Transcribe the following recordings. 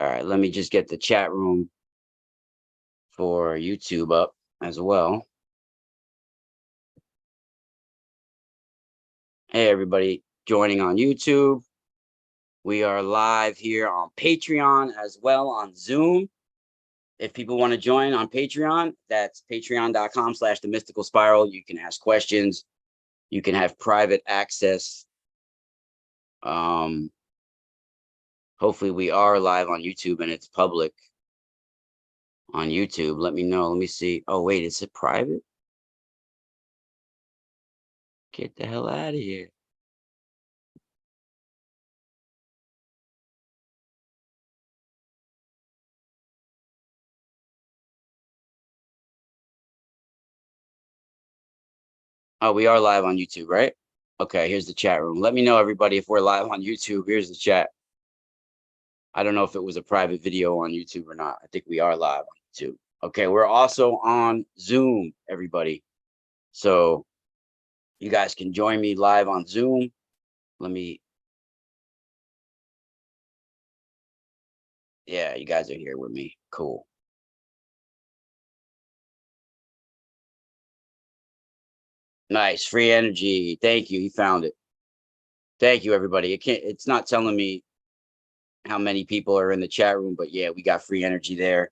All right, let me just get the chat room for YouTube up as well. Hey, everybody joining on YouTube. We are live here on Patreon as well on Zoom. If people want to join on Patreon, that's patreon.com/themysticalspiral. You can ask questions. You can have private access. Hopefully we are live on YouTube and it's public on YouTube. Let me know. Let me see. Oh, wait, is it private? Get the hell out of here. Oh, we are live on YouTube, right? Okay, here's the chat room. Let me know, everybody, if we're live on YouTube. Here's the chat. I don't know if it was a private video on YouTube or not. I think we are live on YouTube. Okay, we're also on Zoom, everybody. So you guys can join me live on Zoom. Yeah, you guys are here with me. Cool. Nice, free energy. Thank you. You found it. Thank you, everybody. It's not telling me how many people are in the chat room, but yeah, we got free energy there.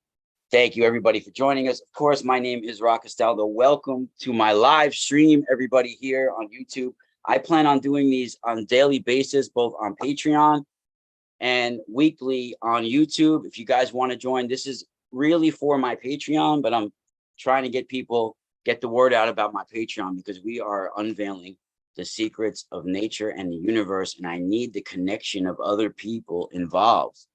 Thank you, everybody, for joining us. Of course, my name is Rock Castaldo. Welcome to my live stream, everybody here on YouTube. I plan on doing these on a daily basis, both on Patreon and weekly on YouTube. If you guys want to join, this is really for my Patreon, but I'm trying to get the word out about my Patreon because we are unveiling the secrets of nature and the universe, and I need the connection of other people involved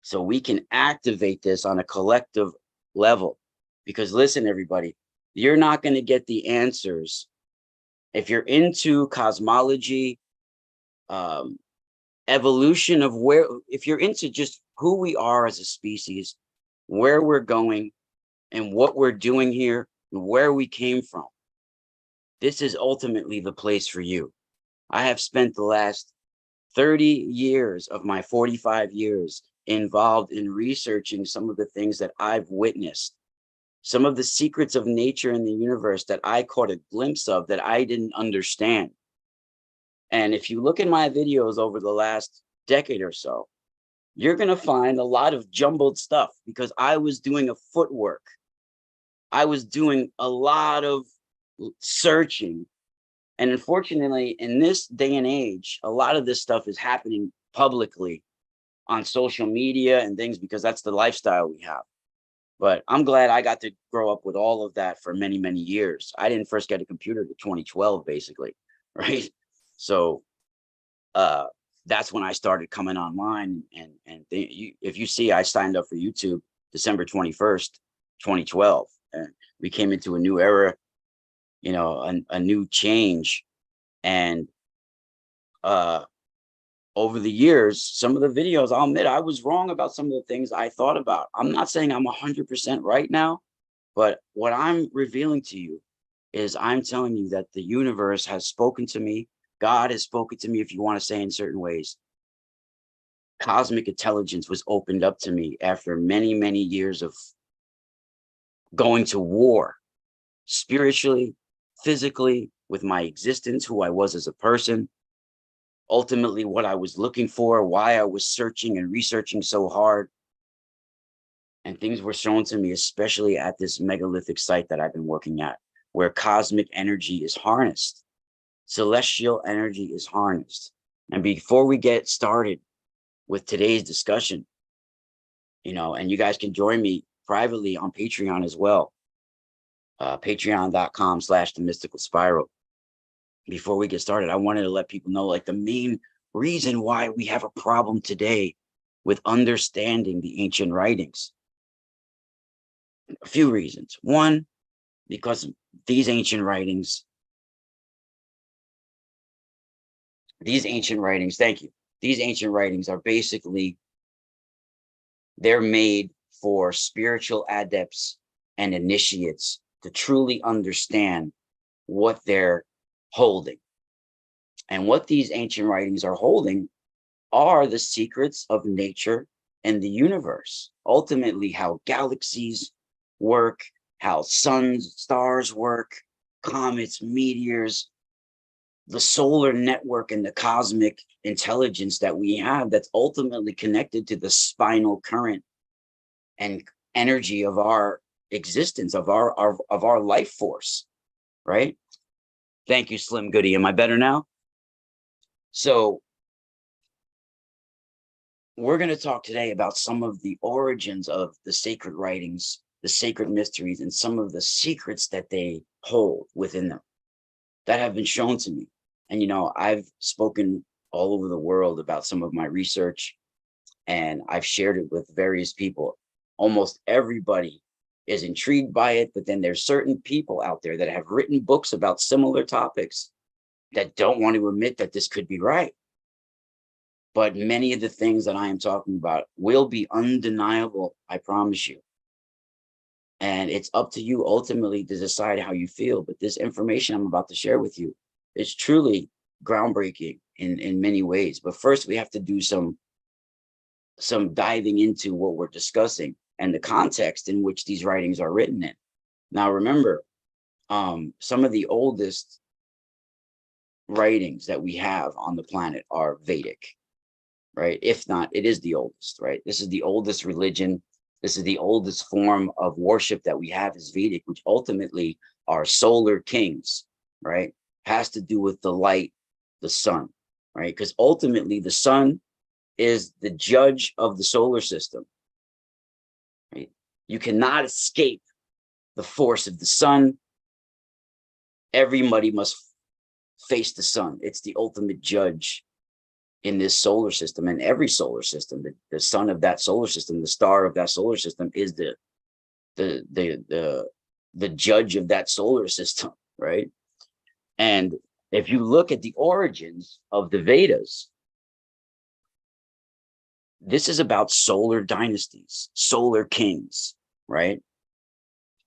so we can activate this on a collective level. Because listen, everybody, you're not going to get the answers if you're into cosmology, evolution of if you're into just who we are as a species, where we're going, and what we're doing here, and where we came from. This is ultimately the place for you. I have spent the last 30 years of my 45 years involved in researching some of the things that I've witnessed, some of the secrets of nature and the universe that I caught a glimpse of that I didn't understand. And if you look at my videos over the last decade or so, you're going to find a lot of jumbled stuff because I was doing a footwork. I was doing a lot of searching. And unfortunately, in this day and age, a lot of this stuff is happening publicly on social media and things because that's the lifestyle we have. But I'm glad I got to grow up with all of that for many, many years. I didn't first get a computer to 2012, basically, right? So that's when I started coming online. If you see, I signed up for YouTube December 21st, 2012. And we came into a new era, you know, a new change. And over the years, some of the videos, I'll admit I was wrong about some of the things I thought about. I'm not saying I'm 100% right now, but what I'm revealing to you is I'm telling you that the universe has spoken to me. God has spoken to me, if you want to say in certain ways. Cosmic intelligence was opened up to me after many, many years of going to war, spiritually, physically, with my existence, who I was as a person, ultimately what I was looking for, why I was searching and researching so hard. And things were shown to me, especially at this megalithic site that I've been working at, where cosmic energy is harnessed, celestial energy is harnessed. And before we get started with today's discussion, you know, and you guys can join me privately on Patreon as well, patreon.com/themysticalspiral. Before we get started, I wanted to let people know, like, the main reason why we have a problem today with understanding the ancient writings. A few reasons. One, because these ancient writings, thank you. These ancient writings are basically, they're made for spiritual adepts and initiates to truly understand what they're holding. And what these ancient writings are holding are the secrets of nature and the universe, ultimately how galaxies work, how suns, stars work, comets, meteors, the solar network and the cosmic intelligence that we have that's ultimately connected to the spinal current and energy of our existence, of our life force, right? Thank you, Slim Goody. Am I better now? So we're going to talk today about some of the origins of the sacred writings, the sacred mysteries, and some of the secrets that they hold within them that have been shown to me. And, you know, I've spoken all over the world about some of my research, and I've shared it with various people. Almost everybody is intrigued by it, but then there's certain people out there that have written books about similar topics that don't want to admit that this could be right. But many of the things that I am talking about will be undeniable, I promise you. And it's up to you ultimately to decide how you feel. But this information I'm about to share with you is truly groundbreaking in many ways. But first, we have to do some diving into what we're discussing and the context in which these writings are written in. Now, remember, some of the oldest writings that we have on the planet are Vedic, right? If not, it is the oldest, right? This is the oldest religion. This is the oldest form of worship that we have is Vedic, which ultimately are solar kings, right? Has to do with the light, the sun, right? Because ultimately the sun is the judge of the solar system, right? You cannot escape the force of the sun. Everybody must face the sun. It's the ultimate judge in this solar system, and every solar system. The sun of that solar system, the star of that solar system, is the judge of that solar system, right? And if you look at the origins of the Vedas, this is about solar dynasties, solar kings, right?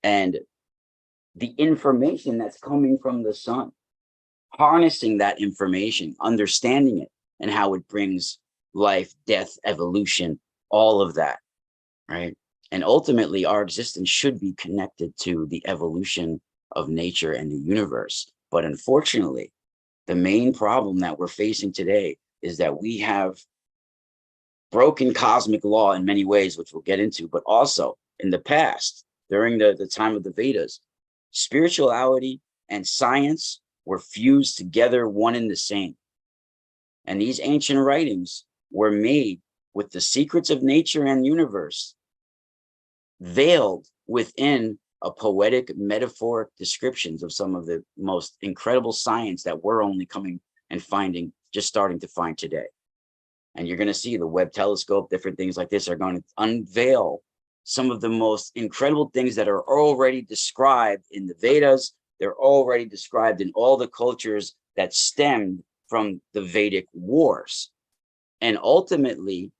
And the information that's coming from the sun, harnessing that information, understanding it, and how it brings life, death, evolution, all of that, right? And ultimately, our existence should be connected to the evolution of nature and the universe. But unfortunately, the main problem that we're facing today is that we have broken cosmic law in many ways, which we'll get into, but also in the past, during the time of the Vedas, spirituality and science were fused together, one and the same. And these ancient writings were made with the secrets of nature and universe veiled within a poetic, metaphoric descriptions of some of the most incredible science that we're only coming and finding, just starting to find today. And you're going to see the Webb telescope, different things like this are going to unveil some of the most incredible things that are already described in the Vedas. They're already described in all the cultures that stemmed from the Vedic wars. And ultimately,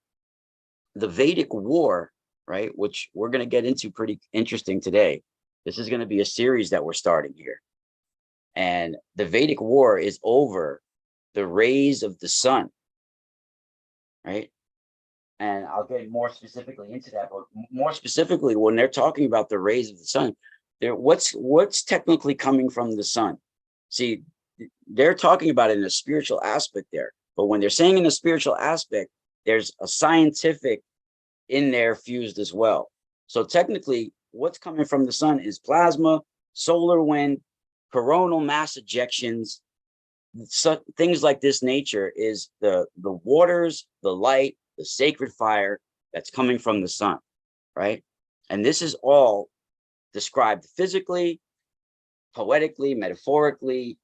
the Vedic war, right, which we're going to get into pretty interesting today. This is going to be a series that we're starting here. And the Vedic war is over the rays of the sun, right? And I'll get more specifically into that, but more specifically, when they're talking about the rays of the sun, what's technically coming from the sun? See, they're talking about it in a spiritual aspect there, but when they're saying in a spiritual aspect, there's a scientific in there fused as well. So technically, what's coming from the sun is plasma, solar wind, coronal mass ejections, things like this nature is the waters, the light, the sacred fire that's coming from the sun, right? And this is all described physically, poetically, metaphorically,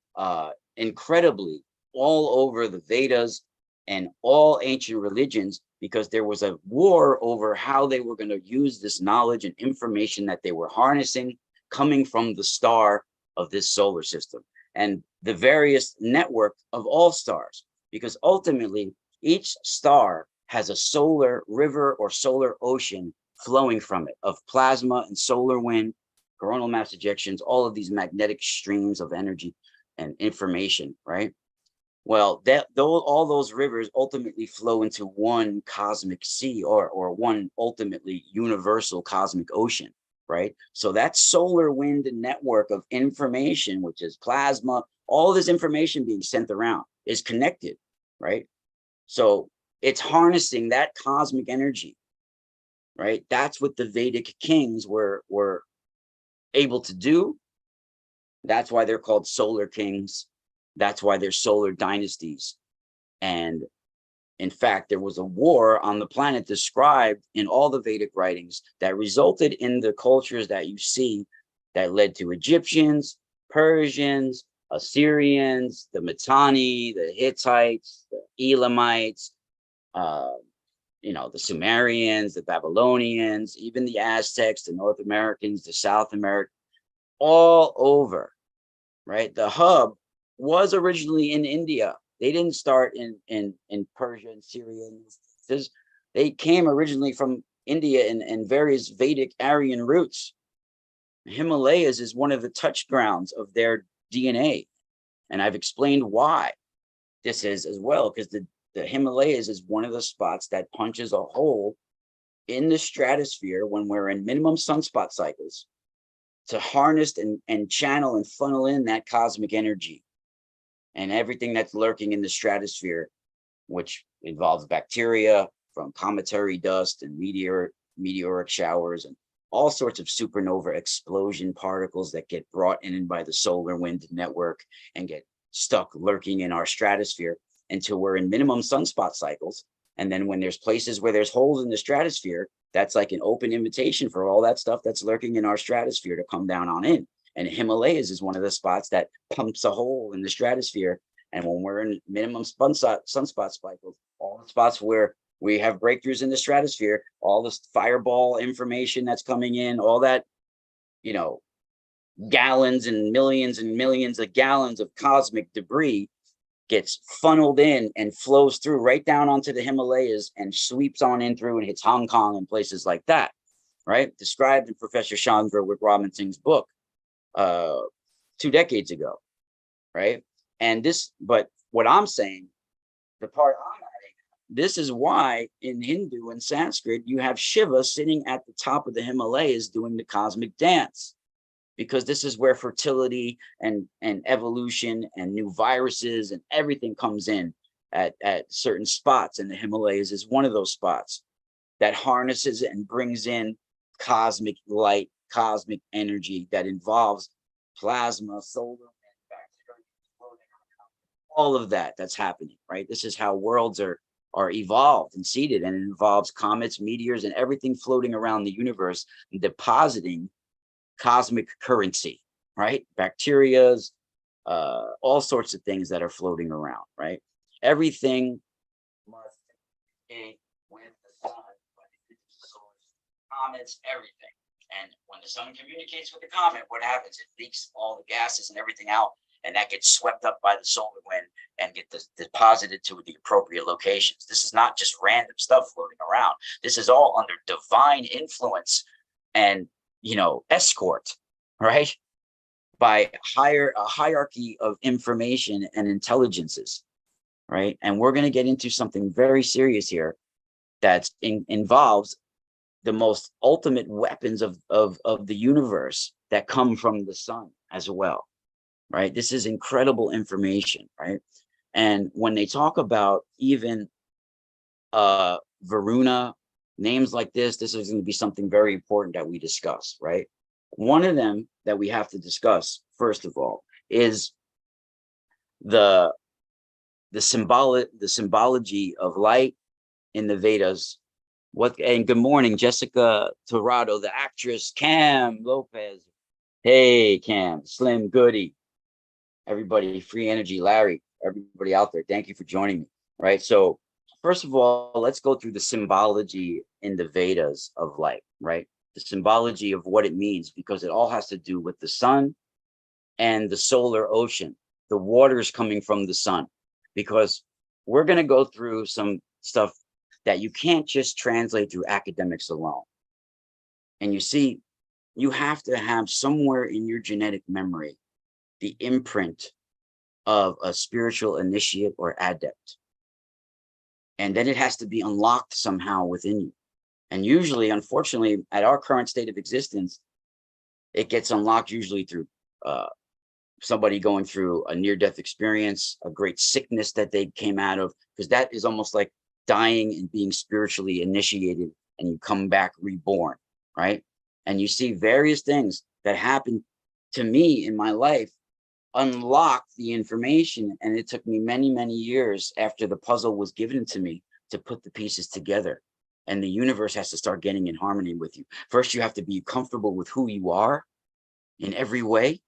incredibly all over the Vedas and all ancient religions, because there was a war over how they were going to use this knowledge and information that they were harnessing coming from the star of this solar system and the various network of all stars, because ultimately each star has a solar river or solar ocean flowing from it of plasma and solar wind, coronal mass ejections, all of these magnetic streams of energy and information, right? Well, that those all those rivers ultimately flow into one cosmic sea, or one ultimately universal cosmic ocean, right? So that solar wind network of information, which is plasma, all this information being sent around is connected, right? So it's harnessing that cosmic energy, right? That's what the Vedic kings were able to do. That's why they're called solar kings. That's why they're solar dynasties. And in fact, there was a war on the planet described in all the Vedic writings that resulted in the cultures that you see, that led to Egyptians, Persians, Assyrians, the Mitanni, the Hittites, the Elamites, uh, the Sumerians, the Babylonians, even the Aztecs, the North Americans, the South Americans, all over, right? The hub was originally in India. They didn't start in Persia and Syria. They came originally from India and various Vedic Aryan roots. The Himalayas is one of the touch grounds of their DNA. And I've explained why this is as well, because the Himalayas is one of the spots that punches a hole in the stratosphere when we're in minimum sunspot cycles, to harness and channel and funnel in that cosmic energy and everything that's lurking in the stratosphere, which involves bacteria from cometary dust and meteoric showers and all sorts of supernova explosion particles that get brought in by the solar wind network and get stuck lurking in our stratosphere until we're in minimum sunspot cycles. And then when there's places where there's holes in the stratosphere, that's like an open invitation for all that stuff that's lurking in our stratosphere to come down on in. And Himalayas is one of the spots that pumps a hole in the stratosphere. And when we're in minimum sunspot cycles, all the spots where we have breakthroughs in the stratosphere, all this fireball information that's coming in, all that, gallons and millions of gallons of cosmic debris gets funneled in and flows through right down onto the Himalayas and sweeps on in through and hits Hong Kong and places like that, right? Described in Professor Chandra Wickraman Singh's book 2 decades ago, right? But what I'm saying, the part I'm adding, this is why in Hindu and Sanskrit, you have Shiva sitting at the top of the Himalayas doing the cosmic dance, because this is where fertility and evolution and new viruses and everything comes in at certain spots. And the Himalayas is one of those spots that harnesses and brings in cosmic light, cosmic energy that involves plasma, solar, all of that's happening, right? This is how worlds are evolved and seeded, and it involves comets, meteors, and everything floating around the universe and depositing cosmic currency, right? Bacterias, all sorts of things that are floating around, right? Everything must communicate with the sun, comets, everything. And when the sun communicates with the comet, what happens? It leaks all the gases and everything out, and that gets swept up by the solar wind and get deposited to the appropriate locations. This is not just random stuff floating around. This is all under divine influence and escort, right? By a hierarchy of information and intelligences, right? And we're going to get into something very serious here that involves the most ultimate weapons of the universe that come from the sun as well, right? This is incredible information, right? And when they talk about even Varuna, names like this is going to be something very important that we discuss, right? One of them that we have to discuss, first of all, is the symbology of light in the Vedas. And good morning, Jessica Torado, the actress, Cam Lopez. Hey, Cam, Slim Goody, everybody, Free Energy, Larry, everybody out there. Thank you for joining me, right? So first of all, let's go through the symbology in the Vedas of light, right? The symbology of what it means, because it all has to do with the sun and the solar ocean, the waters coming from the sun, because we're going to go through some stuff that you can't just translate through academics alone. And you see, you have to have somewhere in your genetic memory the imprint of a spiritual initiate or adept. And then it has to be unlocked somehow within you. And usually, unfortunately, at our current state of existence, it gets unlocked usually through somebody going through a near-death experience, a great sickness that they came out of, because that is almost like dying and being spiritually initiated, and you come back reborn, right? And you see various things that happened to me in my life unlock the information, and it took me many, many years after the puzzle was given to me to put the pieces together. And the universe has to start getting in harmony with you. First, you have to be comfortable with who you are in every way.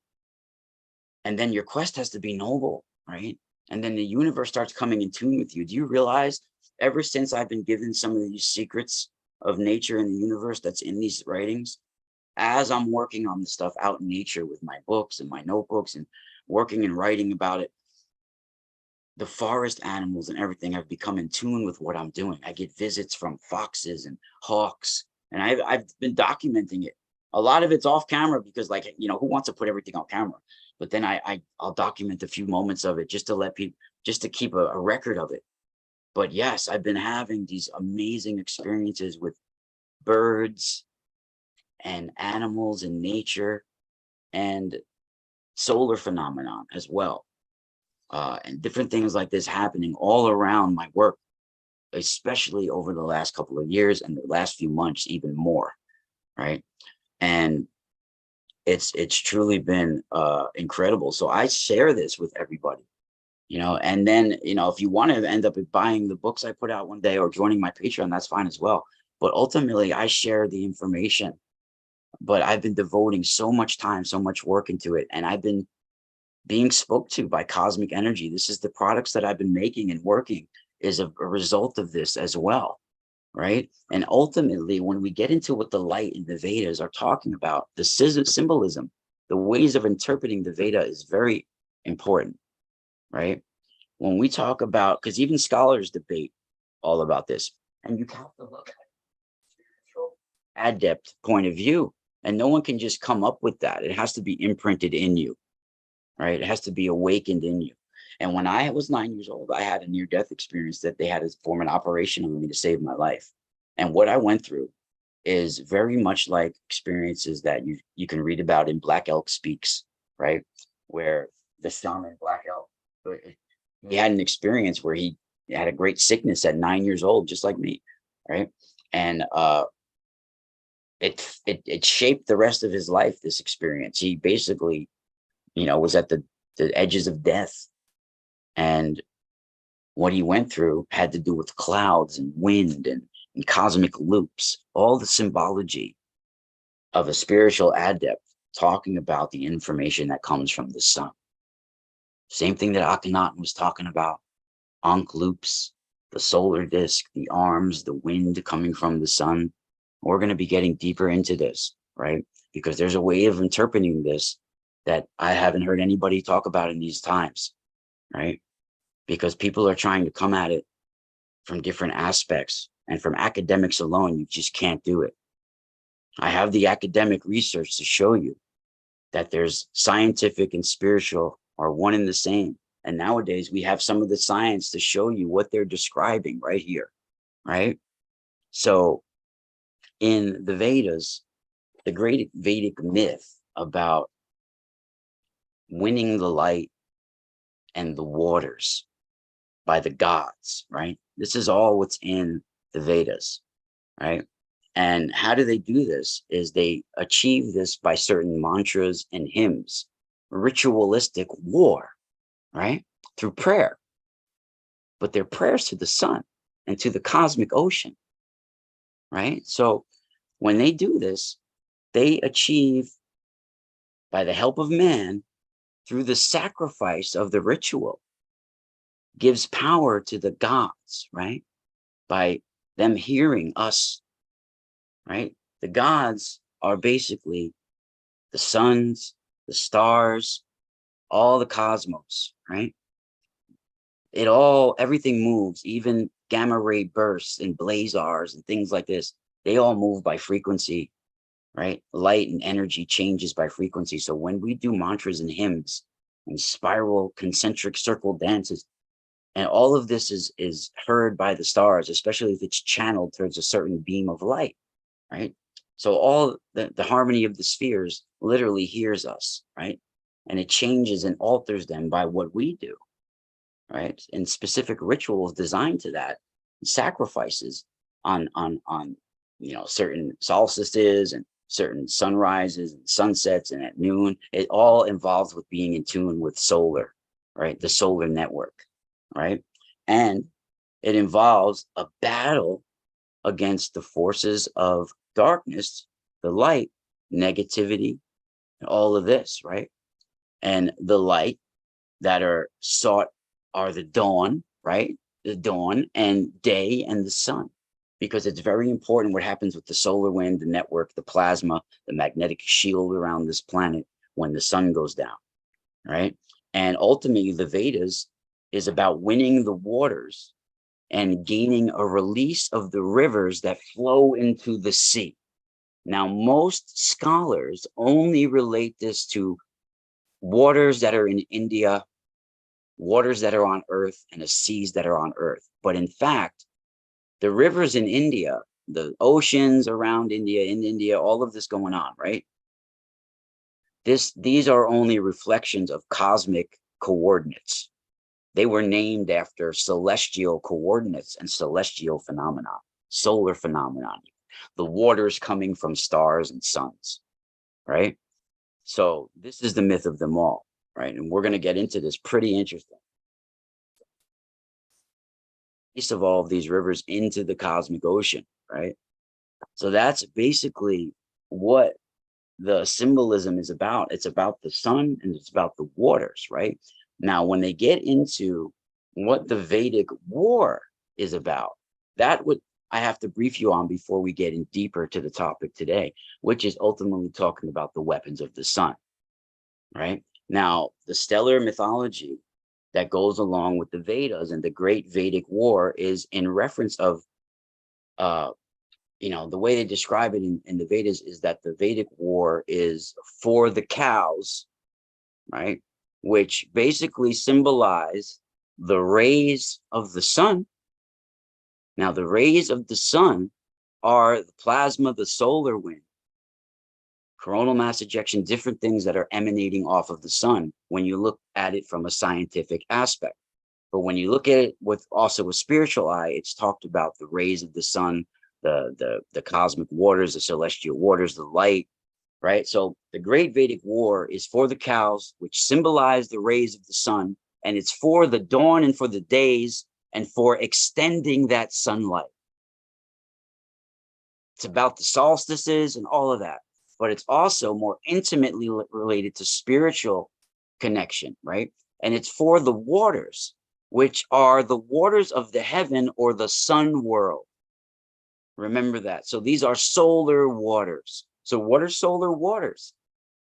And then your quest has to be noble, right? And then the universe starts coming in tune with you. Do you realize ever since I've been given some of these secrets of nature and the universe that's in these writings, as I'm working on the stuff out in nature with my books and my notebooks and working and writing about it, the forest animals and everything have become in tune with what I'm doing. I get visits from foxes and hawks, and I've been documenting it. A lot of it's off camera because, like, you know, who wants to put everything on camera? But then I'll document a few moments of it just to let people, just to keep a record of it. But yes, I've been having these amazing experiences with birds and animals in nature and solar phenomenon as well. And different things like this happening all around my work, especially over the last couple of years and the last few months, even more, right? And it's truly been incredible. So I share this with everybody, you know, and then, you know, if you want to end up buying the books I put out one day or joining my Patreon, that's fine as well. But ultimately, I share the information. But I've been devoting so much time, so much work into it, and I've been being spoke to by cosmic energy. This is the products that I've been making and working is a result of this as well, right? And ultimately, when we get into what the light and the Vedas are talking about, the symbolism, the ways of interpreting the Veda is very important, right? When we talk about, because even scholars debate all about this, and you have to look at spiritual adept point of view, and no one can just come up with that. It has to be imprinted in you, right? It has to be awakened in you. And when I was 9 years old, I had a near-death experience that they had to form an operation on me to save my life. And what I went through is very much like experiences that you can read about in Black Elk Speaks, right? Where the shaman Black Elk, he had an experience where he had a great sickness at 9 years old, just like me, right? And it shaped the rest of his life, this experience. He basically, you know, was at the edges of death. And what he went through had to do with clouds and wind and cosmic loops, all the symbology of a spiritual adept talking about the information that comes from the sun. Same thing that Akhenaten was talking about, Ankh loops, the solar disk, the arms, the wind coming from the sun. We're going to be getting deeper into this, right? Because there's a way of interpreting this that I haven't heard anybody talk about in these times, right? Because people are trying to come at it from different aspects, and from academics alone, you just can't do it. I have the academic research to show you that there's scientific and spiritual are one and the same. And nowadays we have some of the science to show you what they're describing right here, right? So in the Vedas, the great Vedic myth about winning the light and the waters by the gods, right? This is all what's in the Vedas, right? And how do they do this? Is they achieve this by certain mantras and hymns, ritualistic war, right? Through prayer. But they're prayers to the sun and to the cosmic ocean, right? So when they do this, they achieve, by the help of man, through the sacrifice of the ritual, gives power to the gods, right? By them hearing us, right? The gods are basically the suns, the stars, all the cosmos, right? Everything moves, even gamma ray bursts and blazars and things like this. They all move by frequency, right? Light and energy changes by frequency. So when we do mantras and hymns, and spiral concentric circle dances. And all of this is heard by the stars, especially if it's channeled towards a certain beam of light, right? So all the harmony of the spheres literally hears us, right? And it changes and alters them by what we do, right? And specific rituals designed to that, sacrifices on certain solstices and certain sunrises and sunsets and at noon. It all involves with being in tune with solar, right? The solar network, right? And it involves a battle against the forces of darkness, the light, negativity, and all of this, right? And the light that are sought are the dawn, right? The dawn and day and the sun, because it's very important what happens with the solar wind, the network, the plasma, the magnetic shield around this planet when the sun goes down, right? And ultimately, the Vedas is about winning the waters and gaining a release of the rivers that flow into the sea. Now, most scholars only relate this to waters that are in India, waters that are on Earth, and the seas that are on Earth. But in fact, the rivers in India, the oceans around India, in India, all of this going on, right? These are only reflections of cosmic coordinates. They were named after celestial coordinates and celestial phenomena, solar phenomenon, the waters coming from stars and suns, right? So this is the myth of them all, right? And we're going to get into this, pretty interesting. Piece of all of these rivers into the cosmic ocean, right? So that's basically what the symbolism is about. It's about the sun and it's about the waters, right? Now, when they get into what the Vedic war is about, that would I have to brief you on before we get in deeper to the topic today, which is ultimately talking about the weapons of the sun, right? Now, the stellar mythology that goes along with the Vedas and the great Vedic war is in reference of the way they describe it in the Vedas is that the Vedic war is for the cows, right? Which basically symbolize the rays of the sun. Now, the rays of the sun are the plasma, the solar wind, coronal mass ejection, different things that are emanating off of the sun when you look at it from a scientific aspect. But when you look at it with also a spiritual eye, it's talked about the rays of the sun, the cosmic waters, the celestial waters, the light, right? So the great Vedic war is for the cows, which symbolize the rays of the sun, and it's for the dawn and for the days and for extending that sunlight. It's about the solstices and all of that, but it's also more intimately related to spiritual connection, right? And it's for the waters, which are the waters of the heaven or the sun world. Remember that. So these are solar waters. So what are solar waters?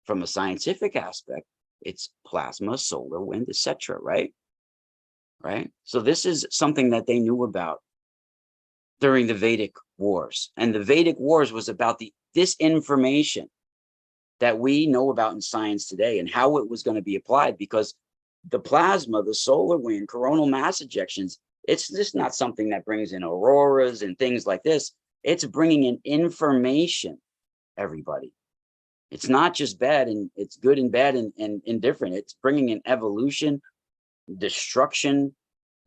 From a scientific aspect, it's plasma, solar wind, etc. Right? So this is something that they knew about during the Vedic wars. And the Vedic wars was about this information that we know about in science today and how it was going to be applied, because the plasma, the solar wind, coronal mass ejections, it's just not something that brings in auroras and things like this. It's bringing in information, everybody. It's not just bad, and it's good and bad and indifferent. It's bringing in evolution, destruction,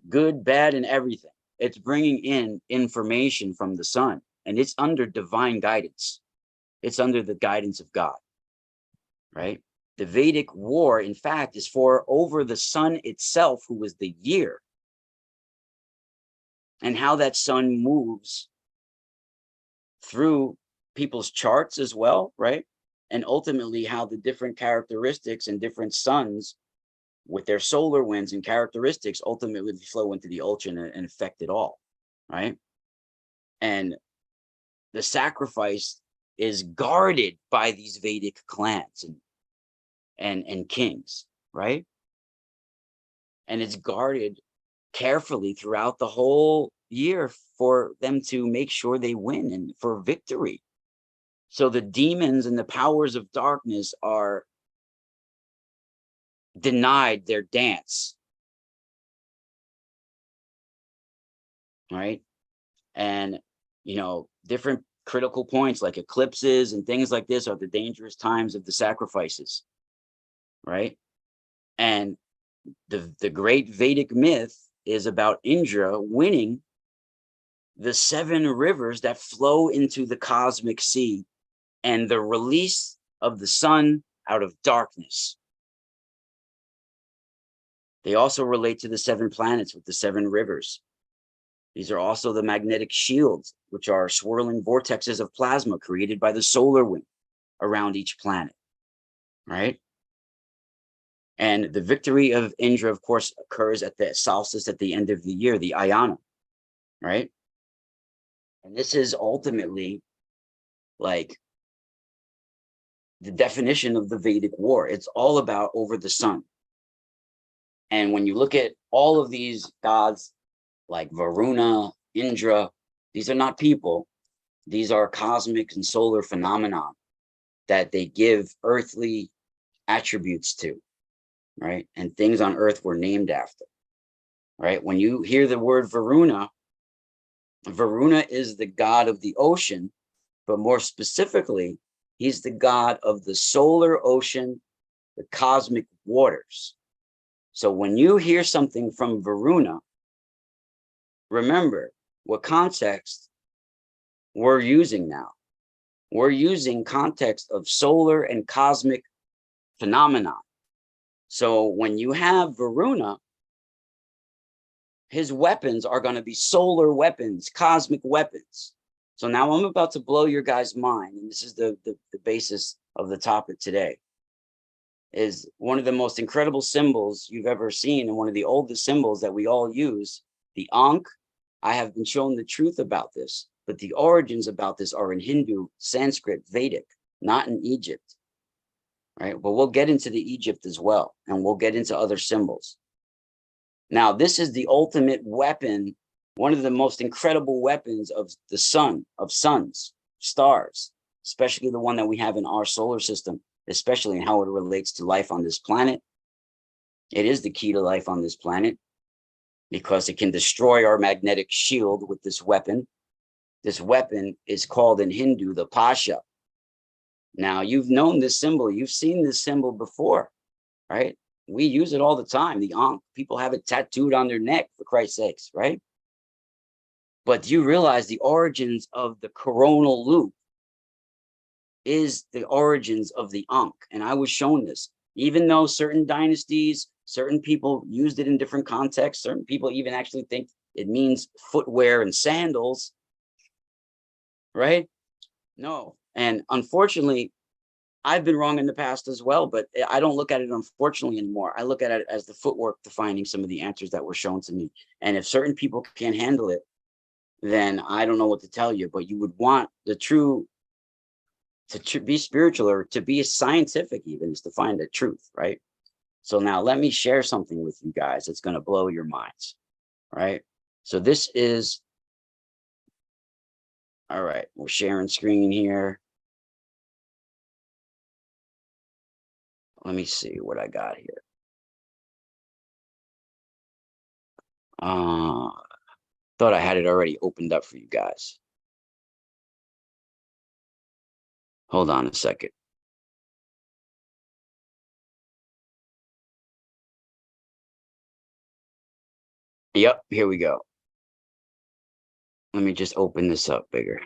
good, bad, and everything. It's bringing in information from the sun, and it's under divine guidance. It's under the guidance of God, right? The Vedic war, in fact, is for over the sun itself, who is the year, and how that sun moves through people's charts as well, right? And ultimately how the different characteristics and different suns with their solar winds and characteristics ultimately flow into the ocean and affect it all, right? And the sacrifice is guarded by these Vedic clans and kings, right? And it's guarded carefully throughout the whole year for them to make sure they win and for victory. So the demons and the powers of darkness are denied their dance, right? And, different critical points like eclipses and things like this are the dangerous times of the sacrifices, right? And the great Vedic myth is about Indra winning the 7 rivers that flow into the cosmic sea and the release of the sun out of darkness. They also relate to the 7 planets with the 7 rivers. These are also the magnetic shields, which are swirling vortexes of plasma created by the solar wind around each planet, right? And the victory of Indra, of course, occurs at the solstice at the end of the year, the Ayana, right? And this is ultimately like the definition of the Vedic war. It's all about over the sun. And when you look at all of these gods like Varuna, Indra, these are not people. These are cosmic and solar phenomena that they give earthly attributes to, right? And things on earth were named after, right? When you hear the word Varuna, Varuna is the god of the ocean, but more specifically, he's the god of the solar ocean, the cosmic waters. So when you hear something from Varuna, remember what context we're using now. We're using context of solar and cosmic phenomena. So when you have Varuna, his weapons are going to be solar weapons, cosmic weapons. So now I'm about to blow your guys' mind, and this is the basis of the topic today, is one of the most incredible symbols you've ever seen, and one of the oldest symbols that we all use, the Ankh. I have been shown the truth about this, but the origins about this are in Hindu, Sanskrit, Vedic, not in Egypt, right? But we'll get into the Egypt as well, and we'll get into other symbols. Now, this is the ultimate weapon, one of the most incredible weapons of the sun, of suns, stars, especially the one that we have in our solar system, especially in how it relates to life on this planet. It is the key to life on this planet because it can destroy our magnetic shield with this weapon. This weapon is called in Hindu the Pasha. Now, you've known this symbol. You've seen this symbol before, right? We use it all the time, the Ankh. People have it tattooed on their neck, for Christ's sakes, right? But do you realize the origins of the coronal loop is the origins of the Ankh? And I was shown this. Even though certain dynasties, certain people used it in different contexts, certain people even actually think it means footwear and sandals, right? No. And unfortunately, I've been wrong in the past as well, but I don't look at it unfortunately anymore. I look at it as the footwork to finding some of the answers that were shown to me. And if certain people can't handle it, then I don't know what to tell you, but you would want the true, to be spiritual or to be scientific even, is to find the truth, right? So now let me share something with you guys that's going to blow your minds, right? So this is, all right, we're sharing screen here. Let me see what I got here. Thought I had it already opened up for you guys. Hold on a second. Yep, here we go. Let me just open this up bigger.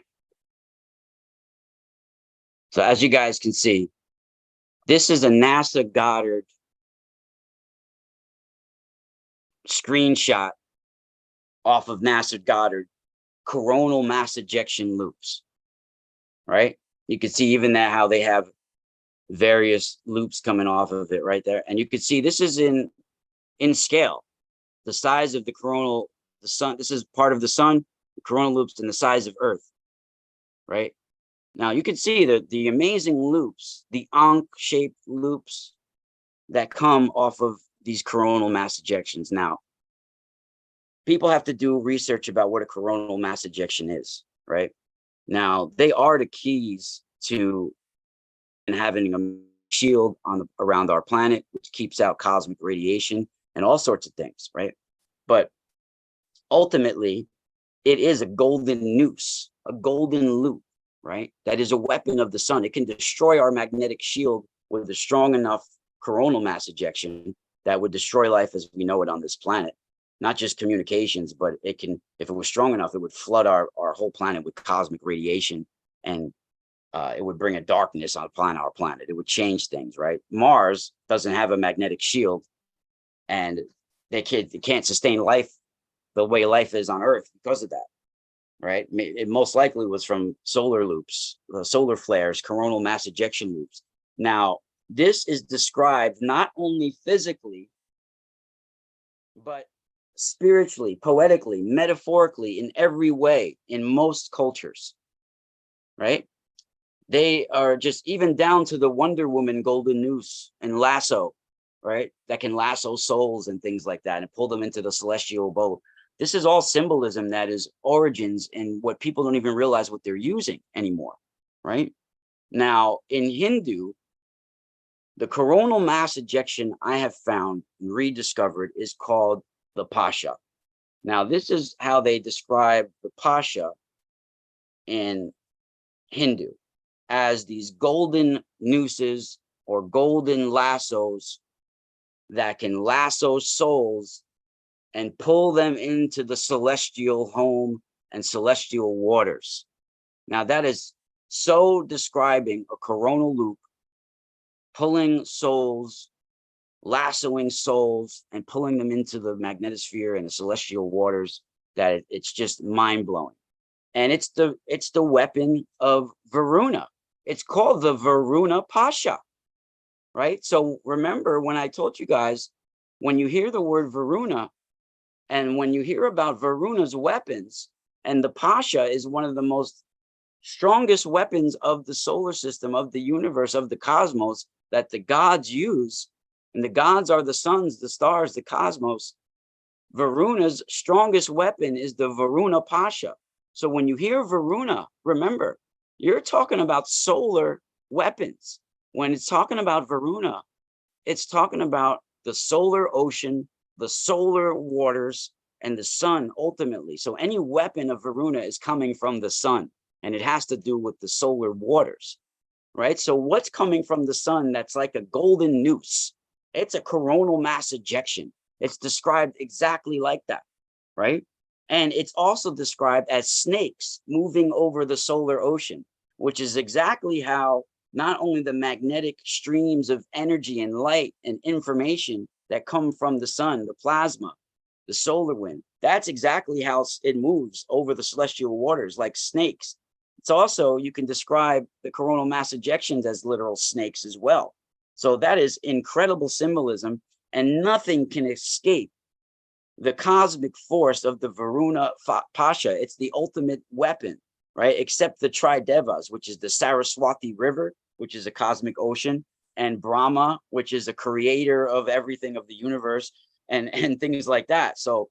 So as you guys can see, this is a NASA Goddard screenshot off of NASA Goddard coronal mass ejection loops, right? You can see even that how they have various loops coming off of it right there. And you can see this is in scale, the size of the coronal, the sun. This is part of the sun, the coronal loops, and the size of Earth, right? Now you can see the amazing loops, the Ankh-shaped loops that come off of these coronal mass ejections. Now, people have to do research about what a coronal mass ejection is, right? Now, they are the keys to having a shield around our planet, which keeps out cosmic radiation and all sorts of things, right? But ultimately, it is a golden noose, a golden loop, right? That is a weapon of the sun. It can destroy our magnetic shield with a strong enough coronal mass ejection that would destroy life as we know it on this planet. Not just communications, but it can, if it was strong enough, it would flood our whole planet with cosmic radiation, and it would bring a darkness on our planet. It would change things, right? Mars doesn't have a magnetic shield, and they can't sustain life the way life is on Earth because of that, right? It most likely was from solar loops, solar flares, coronal mass ejection loops. Now, this is described not only physically, but spiritually, poetically, metaphorically, in every way, in most cultures, right? They are just even down to the Wonder Woman golden noose and lasso, right? That can lasso souls and things like that and pull them into the celestial abode. This is all symbolism that is origins in what people don't even realize what they're using anymore, right? Now, in Hindu, the coronal mass ejection I have found and rediscovered is called the Pasha. Now, this is how they describe the Pasha in Hindu, as these golden nooses or golden lassos that can lasso souls and pull them into the celestial home and celestial waters. Now, that is so describing a coronal loop, pulling souls, lassoing souls, and pulling them into the magnetosphere and the celestial waters, that it's just mind-blowing. And it's the weapon of Varuna. It's called the Varuna Pasha, right? So remember when I told you guys, when you hear the word Varuna, and when you hear about Varuna's weapons, and the Pasha is one of the most strongest weapons of the solar system, of the universe, of the cosmos, that the gods use, and the gods are the suns, the stars, the cosmos. Varuna's strongest weapon is the Varuna Pasha. So when you hear Varuna, remember, you're talking about solar weapons. When it's talking about Varuna, it's talking about the solar ocean, the solar waters, and the sun ultimately. So any weapon of Varuna is coming from the sun, and it has to do with the solar waters, right? So what's coming from the sun that's like a golden noose? It's a coronal mass ejection. It's described exactly like that, right? And it's also described as snakes moving over the solar ocean, which is exactly how not only the magnetic streams of energy and light and information that come from the sun, the plasma, the solar wind, that's exactly how it moves over the celestial waters like snakes. It's also, you can describe the coronal mass ejections as literal snakes as well. So that is incredible symbolism, and nothing can escape the cosmic force of the Varuna Pasha. It's the ultimate weapon, right? Except the Tridevas, which is the Saraswati River, which is a cosmic ocean, and Brahma, which is a creator of everything of the universe, and things like that. So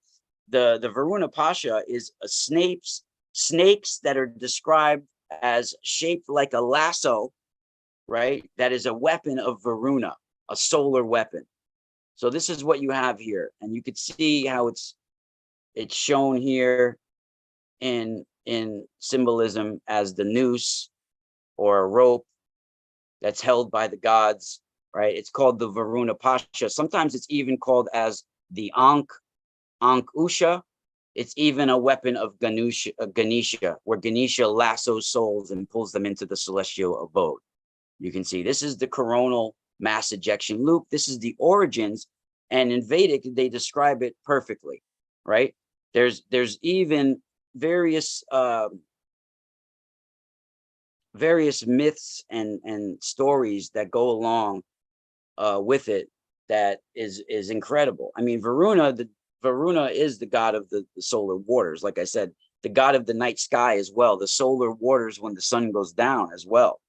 the Varuna Pasha is a snakes that are described as shaped like a lasso, right? That is a weapon of Varuna, a solar weapon. So this is what you have here, and you could see how it's shown here in symbolism as the noose or a rope that's held by the gods, right? It's called the Varuna Pasha. Sometimes it's even called as the Ankusha. It's even a weapon of Ganesha, where Ganesha lassos souls and pulls them into the celestial abode. You can see this is the coronal mass ejection loop. This is the origins, and in Vedic they describe it perfectly, right? There's even various myths and stories that go along with it that is incredible. I mean, Varuna is the god of the solar waters, like I said, the god of the night sky as well, the solar waters when the sun goes down as well,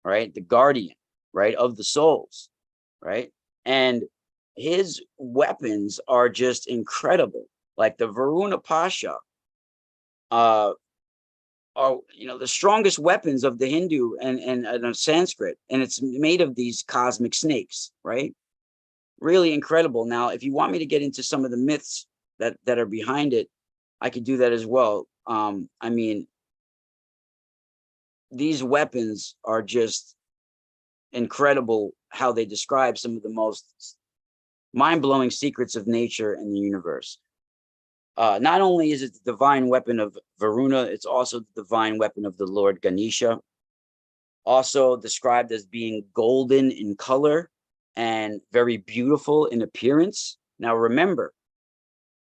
right? The guardian, right, of the souls, right? And his weapons are just incredible. Like the Varuna Pasha, are, you know, the strongest weapons of the Hindu and of Sanskrit, and it's made of these cosmic snakes, right? Really incredible. Now, if you want me to get into some of the myths that are behind it, I could do that as well. I mean, these weapons are just incredible how they describe some of the most mind-blowing secrets of nature and the universe. Not only is it the divine weapon of Varuna, it's also the divine weapon of the Lord Ganesha, also described as being golden in color and very beautiful in appearance. Now remember,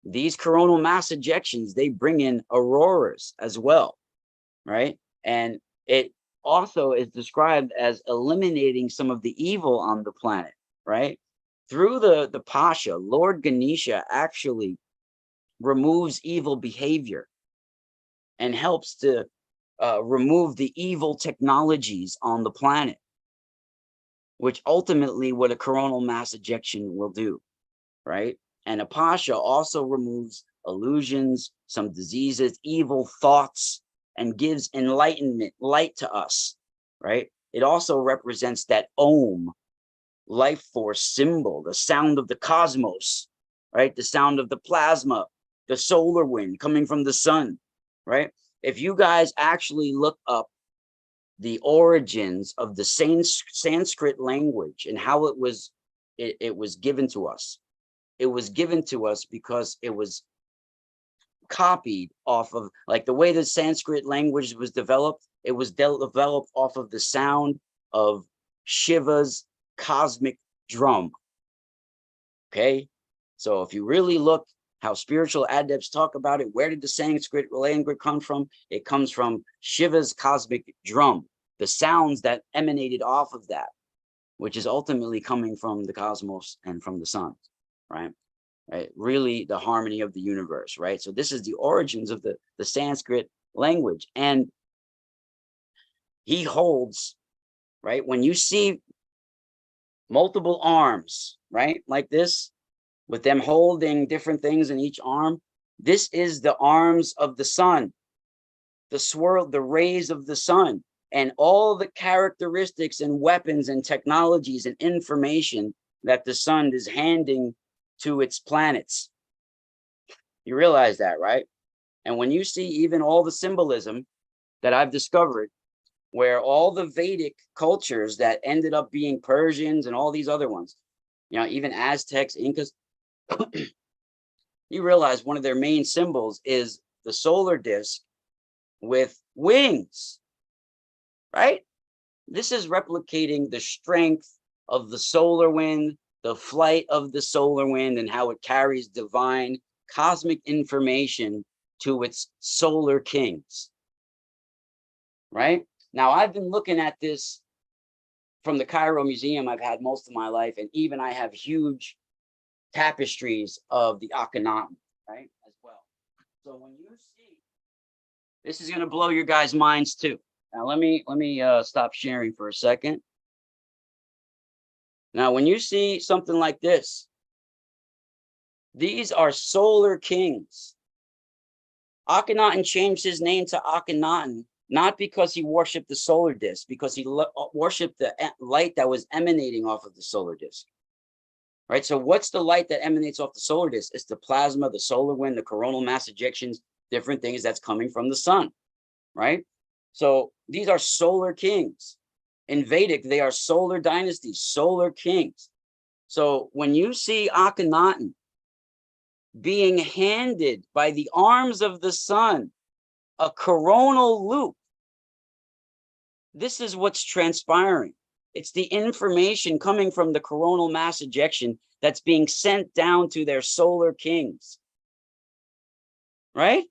these coronal mass ejections, they bring in auroras as well, right? And it also is described as eliminating some of the evil on the planet, right? Through the Pasha, Lord Ganesha actually removes evil behavior and helps to remove the evil technologies on the planet, which ultimately what a coronal mass ejection will do, right? And a Pasha also removes illusions, some diseases, evil thoughts, and gives enlightenment, light to us, right? It also represents that Om, life force symbol, the sound of the cosmos, right? The sound of the plasma, the solar wind coming from the sun, right? If you guys actually look up the origins of the Sanskrit language and how it was given to us, it was given to us because it was copied off of, like, the way the Sanskrit language was developed, it was developed off of the sound of Shiva's cosmic drum. Okay, so if you really look how spiritual adepts talk about it, where did the Sanskrit language come from? It comes from Shiva's cosmic drum, the sounds that emanated off of that, which is ultimately coming from the cosmos and from the sun, right? Right, really the harmony of the universe, right? So this is the origins of the Sanskrit language. And he holds, right, when you see multiple arms, right, like this, with them holding different things in each arm, this is the arms of the sun, the swirl, the rays of the sun, and all the characteristics and weapons and technologies and information that the sun is handing to its planets. You realize that, right? And when you see even all the symbolism that I've discovered, where all the Vedic cultures that ended up being Persians and all these other ones, you know, even Aztecs, Incas, you realize one of their main symbols is the solar disk with wings, right? This is replicating the strength of the solar wind, the flight of the solar wind, and how it carries divine cosmic information to its solar kings, right? Now, I've been looking at this from the Cairo Museum I've had most of my life, and even I have huge tapestries of the Akhenaten, right, as well. So when you see, this is going to blow your guys' minds too. Now, let me stop sharing for a second. Now, when you see something like this, these are solar kings. Akhenaten changed his name to Akhenaten, not because he worshipped the solar disk, because he worshipped the light that was emanating off of the solar disk. Right? So what's the light that emanates off the solar disk? It's the plasma, the solar wind, the coronal mass ejections, different things that's coming from the sun, right? So these are solar kings. In Vedic, they are solar dynasties, solar kings. So when you see Akhenaten being handed by the arms of the sun a coronal loop, this is what's transpiring. It's the information coming from the coronal mass ejection that's being sent down to their solar kings, right?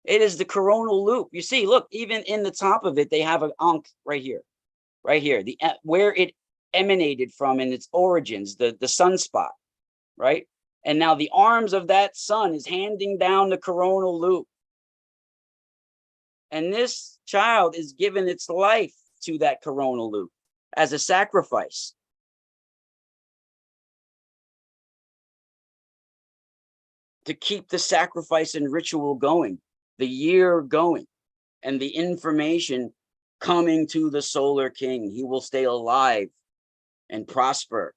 It is the coronal loop. You see, look, even in the top of it, they have an ankh right here, the where it emanated from in its origins, the sunspot, right? And now the arms of that sun is handing down the coronal loop. And this child is given its life to that coronal loop as a sacrifice. To keep the sacrifice and ritual going, the year going. and the information coming to the solar king. He will stay alive and prosper.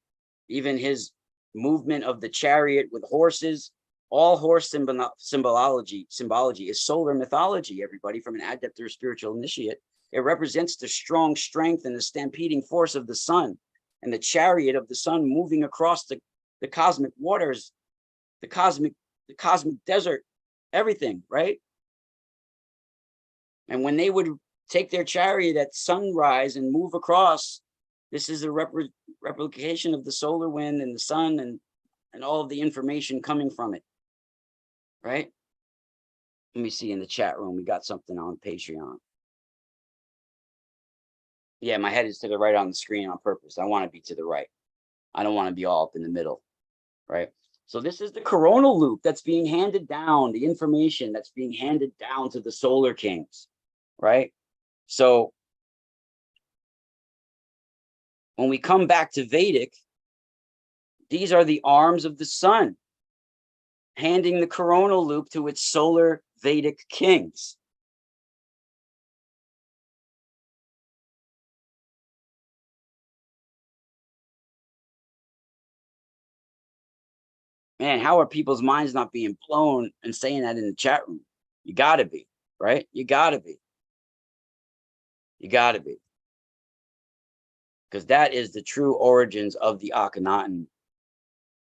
Even his movement of the chariot with horses, all horse symbology is solar mythology, everybody, from an adept or spiritual initiate. It represents the strong strength and the stampeding force of the sun, and the chariot of the sun moving across the cosmic waters, the cosmic desert, everything, right? And when they would take their chariot at sunrise and move across, this is a replication of the solar wind and the sun and all of the information coming from it, right? Let me see in the chat room. We got something on Patreon. Yeah, my head is to the right on the screen on purpose. I want to be to the right. I don't want to be all up in the middle, right? So this is the coronal loop that's being handed down, the information that's being handed down to the solar kings, right? So when we come back to Vedic, these are the arms of the sun, handing the coronal loop to its solar Vedic kings. Man, how are people's minds not being blown and saying that in the chat room? You got to be, right? You got to be. You got to be. Because that is the true origins of the Akhenaten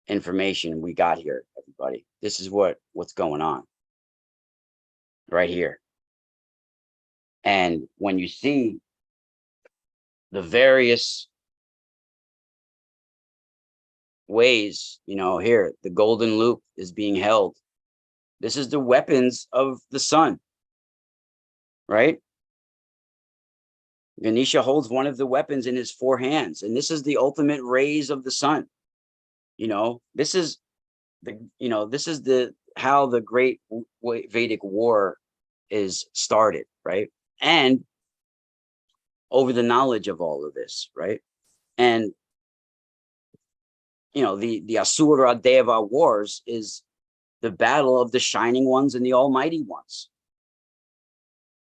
information we got here, everybody. This is what's going on right here. And when you see the various ways, you know, here, the golden loop is being held. This is the weapons of the sun, right? Ganesha holds one of the weapons in his 4 hands, and this is the ultimate rays of the sun. You know, this is how the great Vedic war is started, right? And over the knowledge of all of this, right? And you know, the Asura Deva wars is the battle of the shining ones and the almighty ones.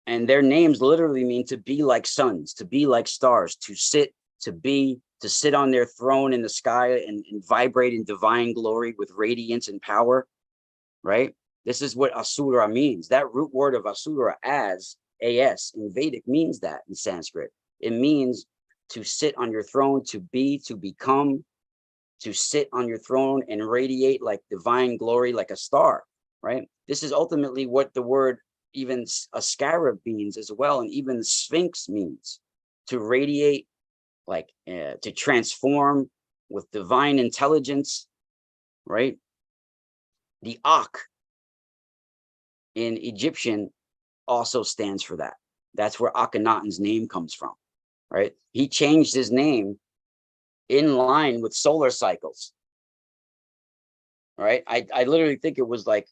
And their names literally mean to be like suns, to be like stars, to sit on their throne in the sky and vibrate in divine glory with radiance and power, right? This is what Asura means. That root word of Asura, as in Vedic, means that in Sanskrit. It means to sit on your throne, to be, to become, to sit on your throne and radiate like divine glory, like a star, right? This is ultimately what the word even a scarab means as well, and even sphinx means to radiate, like to transform with divine intelligence, right? The Ak in Egyptian also stands for that. That's where Akhenaten's name comes from, right? He changed his name in line with solar cycles, right? I literally think it was like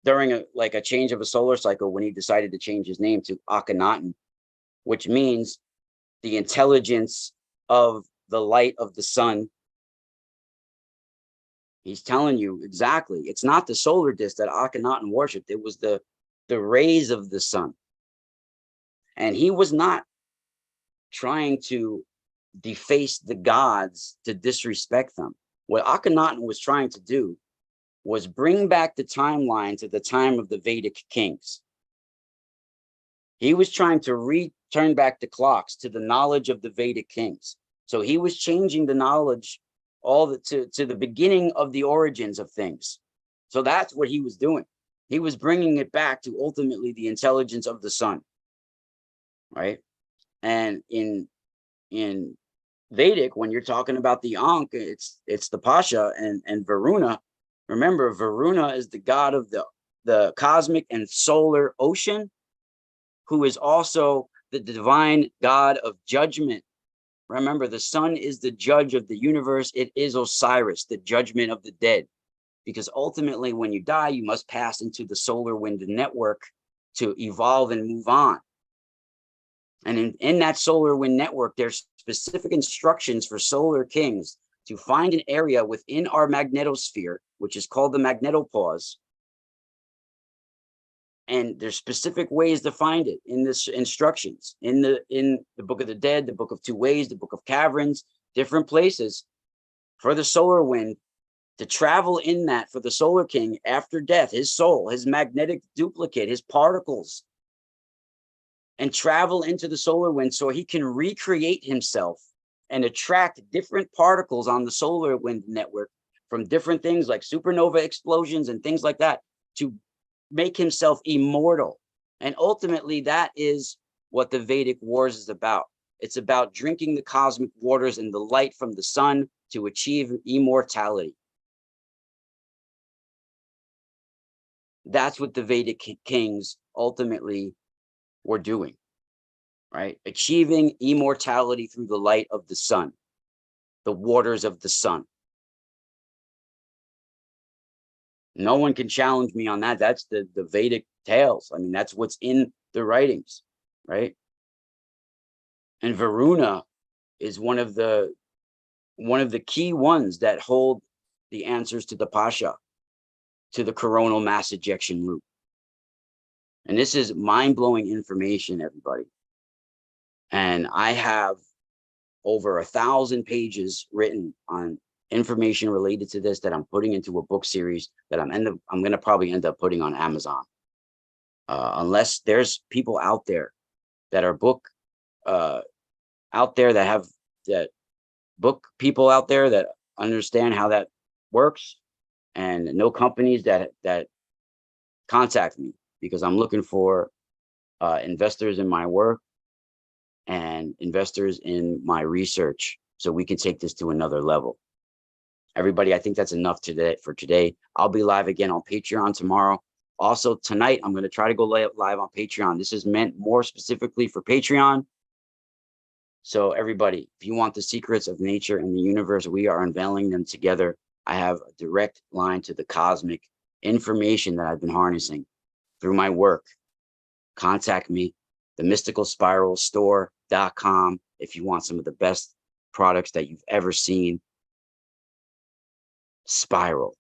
during a change of a solar cycle when he decided to change his name to Akhenaten, which means the intelligence of the light of the sun. He's telling you exactly. It's not the solar disk that Akhenaten worshipped. It was the rays of the sun. And he was not trying to deface the gods to disrespect them. What Akhenaten was trying to do was bring back the timeline to the time of the Vedic kings. He was trying to return back the clocks to the knowledge of the Vedic kings. So he was changing the knowledge to the beginning of the origins of things. So that's what he was doing. He was bringing it back to ultimately the intelligence of the sun, right? And in Vedic, when you're talking about the Ankh, it's the Pasha and Varuna. Remember, Varuna is the god of the cosmic and solar ocean, who is also the divine god of judgment. Remember, the sun is the judge of the universe. It is Osiris, the judgment of the dead. Because ultimately, when you die, you must pass into the solar wind network to evolve and move on. And in that solar wind network, there's specific instructions for solar kings to find an area within our magnetosphere, which is called the magnetopause, And there's specific ways to find it in this instructions in the Book of the Dead, the Book of Two Ways, the Book of Caverns, different places for the solar wind to travel in that for the Solar King after death, his soul, his magnetic duplicate, his particles, and travel into the solar wind so he can recreate himself and attract different particles on the solar wind network from different things like supernova explosions and things like that to make himself immortal. And ultimately, that is what the Vedic Wars is about. It's about drinking the cosmic waters and the light from the sun to achieve immortality. That's what the Vedic kings ultimately were doing, right? Achieving immortality through the light of the sun, the waters of the sun. No one can challenge me on that. That's the Vedic tales. I mean, that's what's in the writings, right? And Varuna is one of the key ones that hold the answers to the Pasha, to the coronal mass ejection route. And this is mind-blowing information, everybody. And I have over 1,000 pages written on information related to this that I'm putting into a book series that I'm going to probably end up putting on Amazon. Unless there's people out there that are book people out there that understand how that works, and no companies that contact me, because I'm looking for investors in my work and investors in my research so we can take this to another level. Everybody, I think that's enough for today. I'll be live again on Patreon tomorrow. Also tonight, I'm going to try to go live on Patreon. This is meant more specifically for Patreon. So everybody, if you want the secrets of nature and the universe, we are unveiling them together. I have a direct line to the cosmic information that I've been harnessing through my work. Contact me, themysticalspiralstore.com, if you want some of the best products that you've ever seen. Spiral.